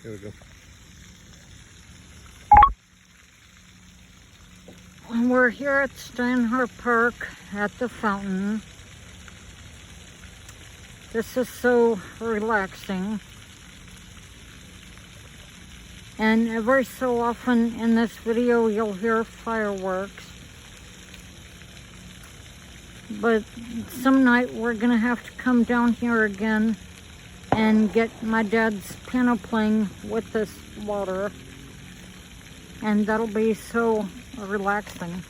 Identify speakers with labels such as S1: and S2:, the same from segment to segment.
S1: Here we go.
S2: We're here at Steinhardt Park at the fountain. This is so relaxing. And every so often in this video you'll hear fireworks. But some night we're gonna have to come down here again and get my dad's piano playing with this water. And that'll be so relaxing.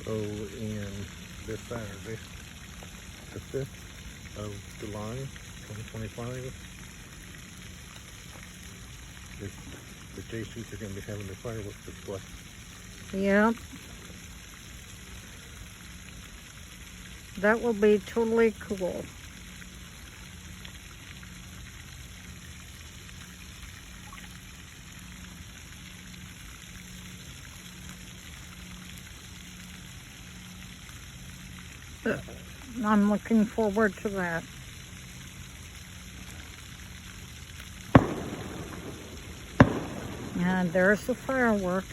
S1: So in this Saturday, the 5th of July, 2025, the JCs are going to be having their fireworks display.
S2: Yep. That will be totally cool. I'm looking forward to that. And there's the fireworks.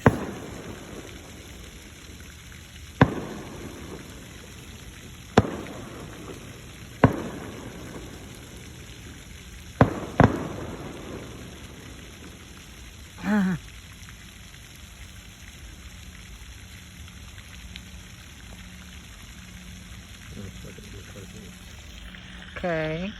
S2: Okay.